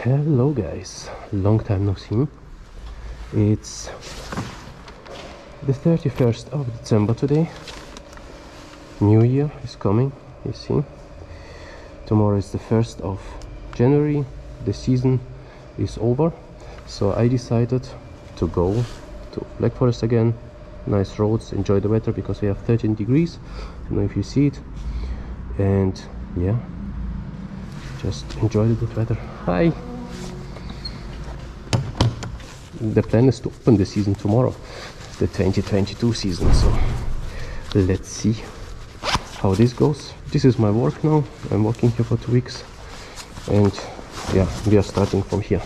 Hello guys, long time no see. It's the 31st of December today. New Year is coming, you see. Tomorrow is the 1st of January. The season is over, so I decided to go to Black Forest again. Nice roads, enjoy the weather because we have 13 degrees. I don't know if you see it. And yeah, just enjoy the good weather. Hi! The plan is to open the season tomorrow, the 2022 season, so let's see how this goes. This is my work now. I'm working here for 2 weeks, and yeah, we are starting from here.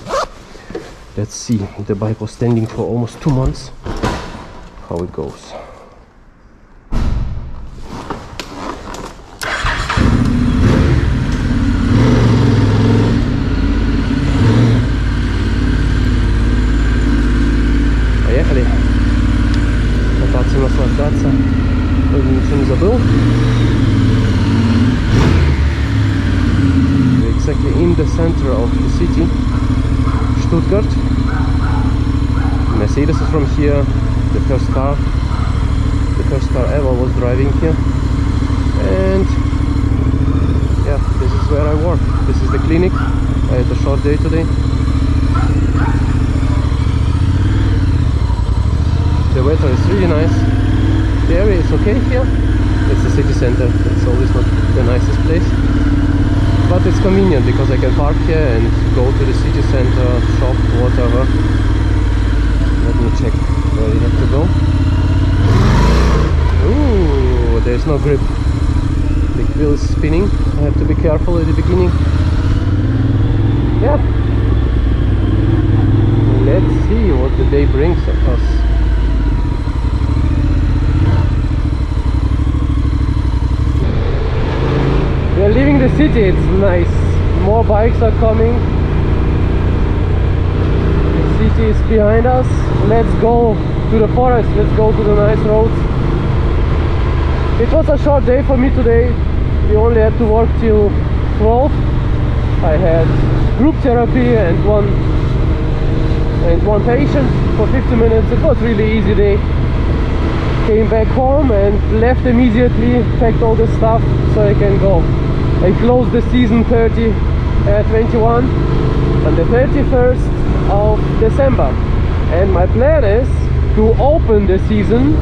Let's see, the bike was standing for almost 2 months, how it goes. Наслаждаться ничего не забыл. We're exactly in the center of the city, Stuttgart. Mercedes is from here. The first car ever was driving here. And yeah, this is where I work. This is the clinic. I had a short day today. The weather is really nice. The area is okay here. It's the city center. It's always not the nicest place, but it's convenient because I can park here and go to the city center, shop, whatever. Let me check where you have to go. Ooh, there's no grip. The wheel is spinning. I have to be careful at the beginning. Yeah. Let's see what the day brings us. We are leaving the city, it's nice. More bikes are coming. The city is behind us. Let's go to the forest, let's go to the nice roads. It was a short day for me today. We only had to work till 12. I had group therapy and one patient for 50 minutes. It was really easy day. Came back home and left immediately, packed all the stuff so I can go. I closed the season 21 on the 31st of December, and my plan is to open the season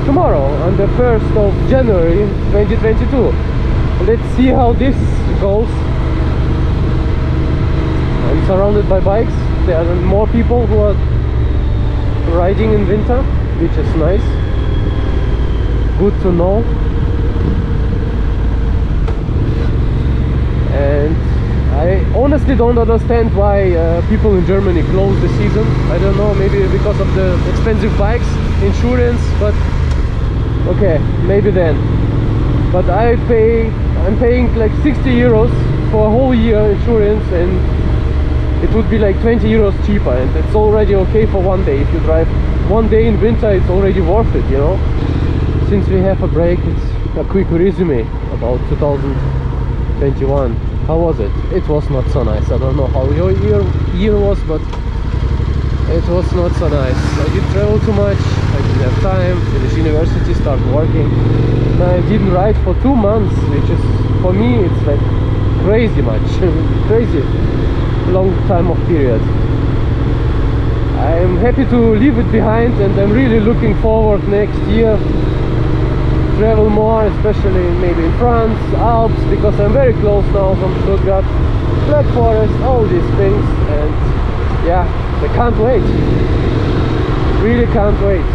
tomorrow on the 1st of January 2022. Let's see how this goes. I'm surrounded by bikes. There are more people who are riding in winter, which is nice. Good to know. And I honestly don't understand why people in Germany close the season. I don't know, maybe because of the expensive bikes, insurance, but okay, maybe then. But I'm paying like 60 euros for a whole year insurance, and it would be like 20 euros cheaper, and it's already okay for one day. If you drive one day in winter, it's already worth it, you know. Since we have a break, it's a quick resume about 2021. How was it? It was not so nice. I don't know how your year was, but it was not so nice. I didn't travel too much. I didn't have time. Finish university, start working. I didn't ride for 2 months, which is, for me, it's like crazy much. Crazy long time of period. I'm happy to leave it behind, and I'm really looking forward next year. Travel more, especially maybe in France, Alps, because I'm very close now from Stuttgart, Black Forest, all these things, and yeah, I can't wait. Really can't wait.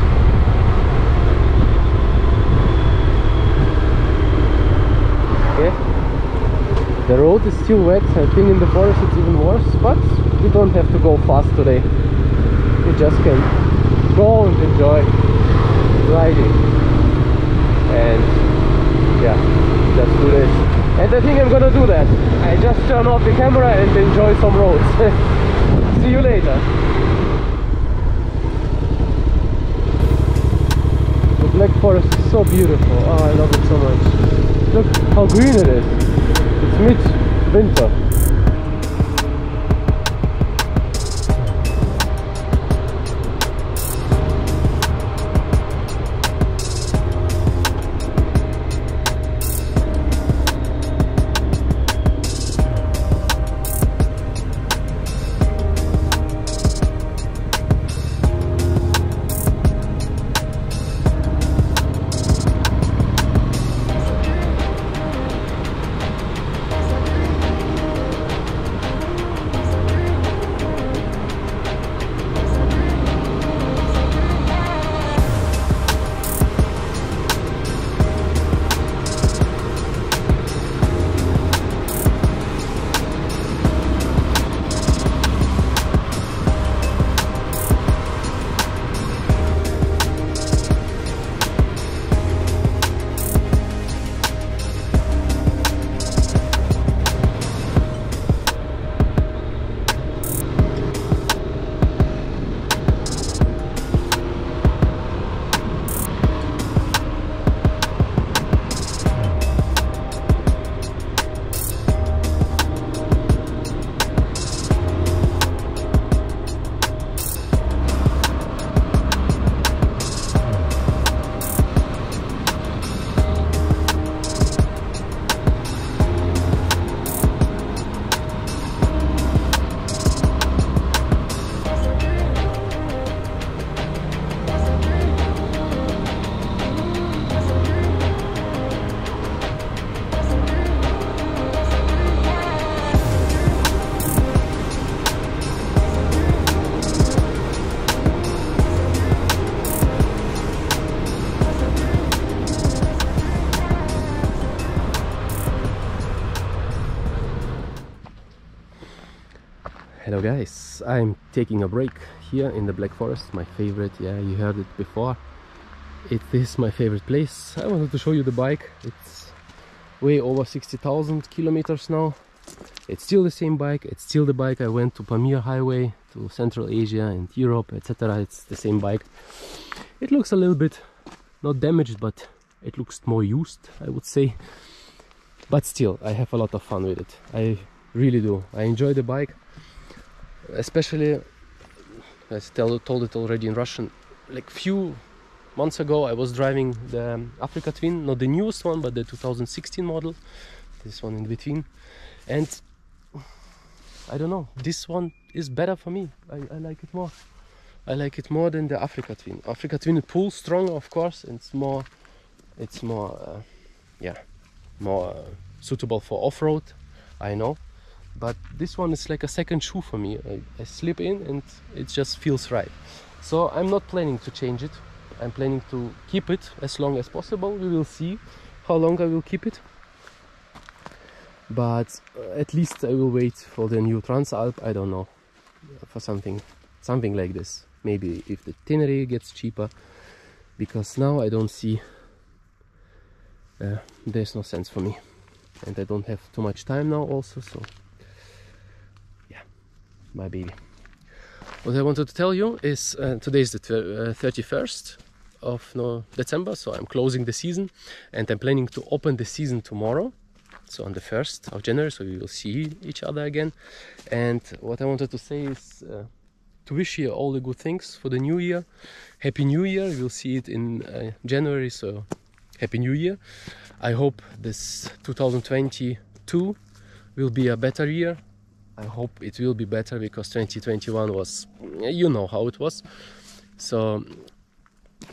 Okay, the road is still wet. I think in the forest it's even worse, but we don't have to go fast today. We just can go and enjoy riding. And yeah, let's do this. And I think I'm gonna do that. I just turn off the camera and enjoy some roads. See you later. The Black Forest is so beautiful. Oh, I love it so much. Look how green it is. It's mid-winter. Hello guys, I'm taking a break here in the Black Forest, my favorite. Yeah, you heard it before. It is my favorite place. I wanted to show you the bike. It's way over 60,000 kilometers now. It's still the same bike. It's still the bike I went to Pamir Highway, to Central Asia and Europe, etc. It's the same bike. It looks a little bit not damaged, but it looks more used, I would say. But still, I have a lot of fun with it. I really do. I enjoy the bike. Especially, I told it already in Russian, like few months ago I was driving the Africa Twin, not the newest one, but the 2016 model, this one in between, and I don't know, this one is better for me. I like it more. I like it more than the Africa Twin. Africa Twin pulls stronger, of course, and it's more suitable for off-road, I know. But this one is like a second shoe for me. I slip in and it just feels right. So I'm not planning to change it. I'm planning to keep it as long as possible. We will see how long I will keep it. But at least I will wait for the new Transalp. I don't know, for something like this. Maybe if the Tenere gets cheaper. Because now I don't see, there's no sense for me. And I don't have too much time now also, so my baby. What I wanted to tell you is today is the 31st of December, so I'm closing the season and I'm planning to open the season tomorrow, so on the 1st of January, so we will see each other again. And what I wanted to say is to wish you all the good things for the new year. Happy New Year. We'll see it in January, so Happy New Year. I hope this 2022 will be a better year. I hope it will be better, because 2021 was, you know how it was. So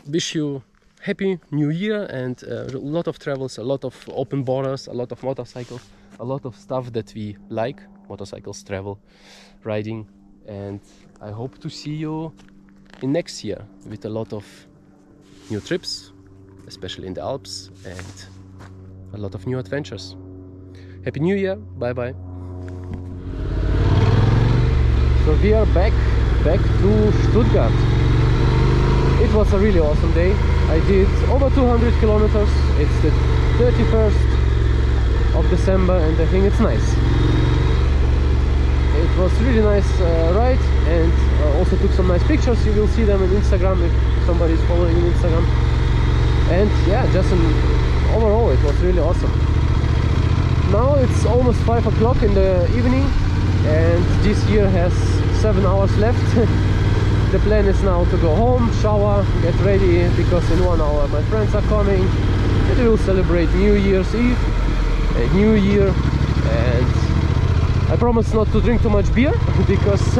wish you happy new year and a lot of travels, a lot of open borders, a lot of motorcycles, a lot of stuff that we like, motorcycles, travel, riding. And I hope to see you in next year with a lot of new trips, especially in the Alps, and a lot of new adventures. Happy New Year, bye bye. So we are back to Stuttgart. It was a really awesome day. I did over 200 kilometers. It's the 31st of December and I think it's nice. It was really nice ride, and also took some nice pictures. You will see them on Instagram if somebody is following on Instagram. And yeah, just overall it was really awesome. Now it's almost 5 o'clock in the evening, and this year has 7 hours left. The plan is now to go home, shower, get ready, because in 1 hour my friends are coming and we will celebrate New Year's Eve and New Year. And I promise not to drink too much beer because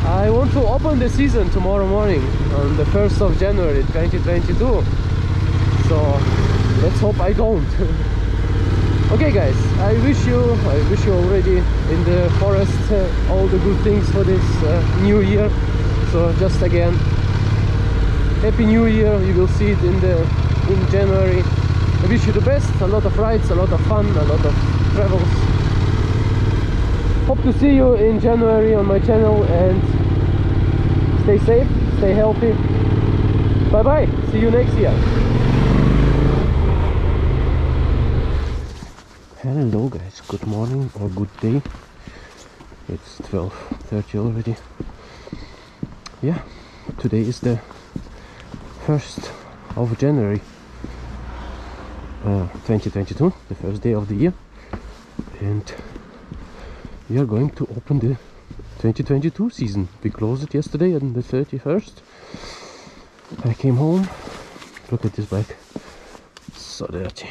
I want to open the season tomorrow morning on the 1st of January 2022. So let's hope I don't. Okay guys, I wish you already in the forest all the good things for this new year. So just again, Happy New Year. You will see it in January. I wish you the best, a lot of rides, a lot of fun, a lot of travels. Hope to see you in January on my channel, and stay safe, stay healthy. Bye bye, see you next year. Hello guys, good morning or good day. It's 12:30 already. Yeah, today is the 1st of January 2022, the first day of the year, and we are going to open the 2022 season. We closed it yesterday on the 31st. I came home, look at this bike, so dirty.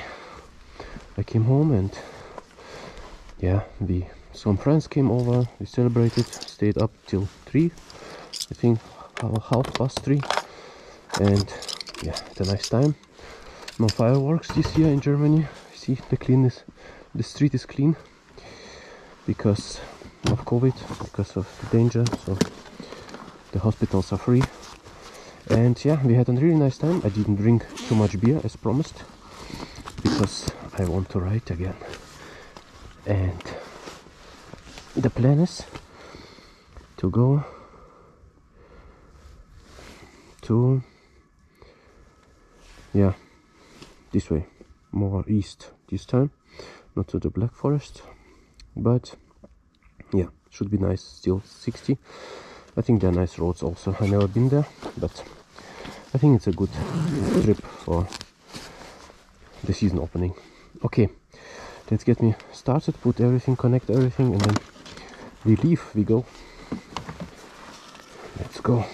I came home and yeah, some friends came over, we celebrated, stayed up till 3, I think 3:30, and yeah, had a nice time. No fireworks this year in Germany. See, the street is clean because of COVID, because of danger, so the hospitals are free. And yeah, we had a really nice time. I didn't drink too much beer as promised, because I want to ride again. And the plan is to go to, yeah, this way, more east this time, not to the Black Forest, but yeah, should be nice. Still 60. I think they're nice roads also. I've never been there, but I think it's a good trip for the season opening. Okay, let's get me started, put everything, connect everything, and then we leave, we go. Let's go.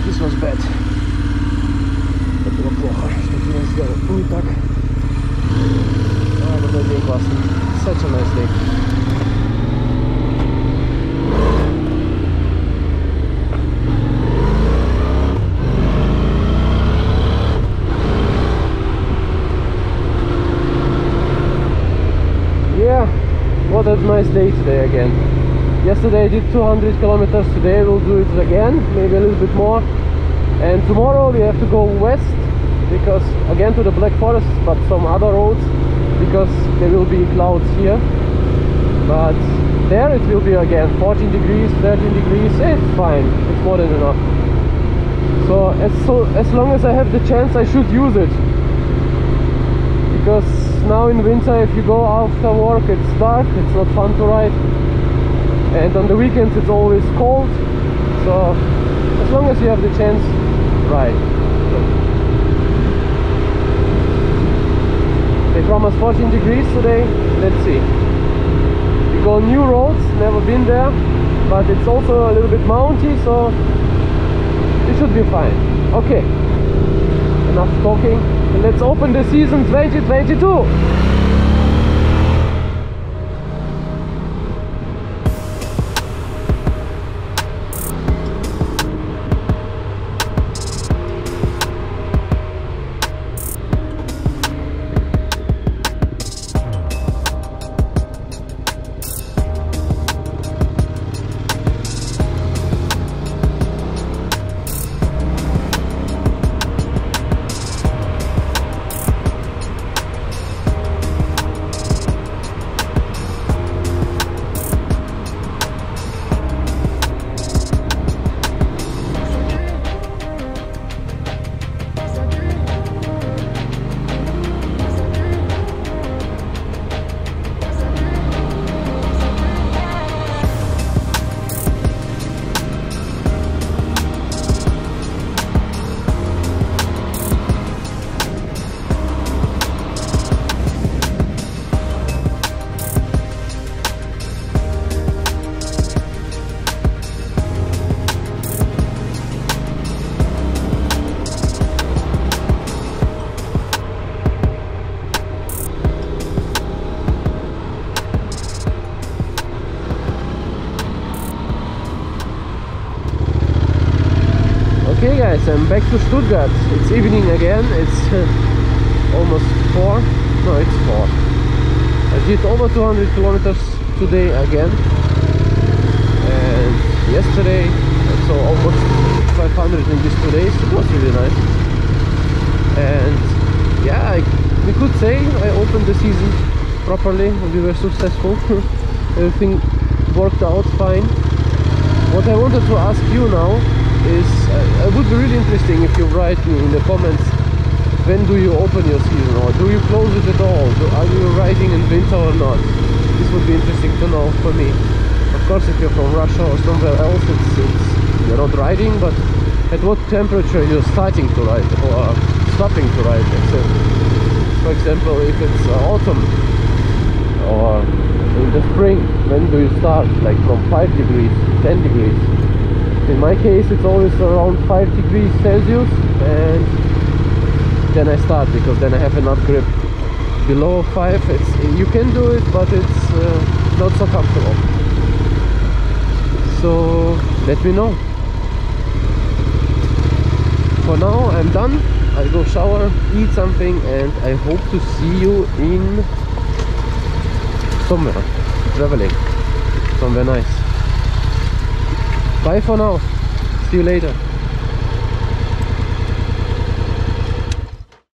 This was bad. To było плохо, что я сделал не так. А, такой день классный. Such a nice day. Yeah, what a nice day today again. Yesterday I did 200 kilometers, today we'll do it again, maybe a little bit more. And tomorrow we have to go west, because again to the Black Forest, but some other roads, because there will be clouds here. But there it will be again 14 degrees, 13 degrees, it's fine, it's more than enough. So as long as I have the chance, I should use it. Because now in winter, if you go after work, it's dark, it's not fun to ride. And on the weekends it's always cold, so as long as you have the chance, ride. They promise 14 degrees today, let's see. We go new roads, never been there, but it's also a little bit mounty, so it should be fine. Okay, enough talking, and let's open the season 2022. Okay guys, I'm back to Stuttgart. It's evening again, it's almost 4, no it's 4. I did over 200 kilometers today again, and yesterday so almost 500 in these 2 days. It was really nice, and yeah, we could say I opened the season properly, we were successful. Everything worked out fine. What I wanted to ask you now is, it would be really interesting if you write me in the comments, when do you open your season, or do you close it at all? Are you riding in winter or not? This would be interesting to know for me. Of course, if you're from Russia or somewhere else, you're not riding, but at what temperature you're starting to ride or stopping to ride? For example, if it's autumn or in the spring, when do you start? Like from 5 degrees, 10 degrees? In my case, it's always around 5 degrees Celsius, and then I start, because then I have enough grip. Below 5, you can do it, but it's not so comfortable. So let me know. For now, I'm done. I'll go shower, eat something, and I hope to see you in somewhere traveling, somewhere nice. Bye for now. See you later.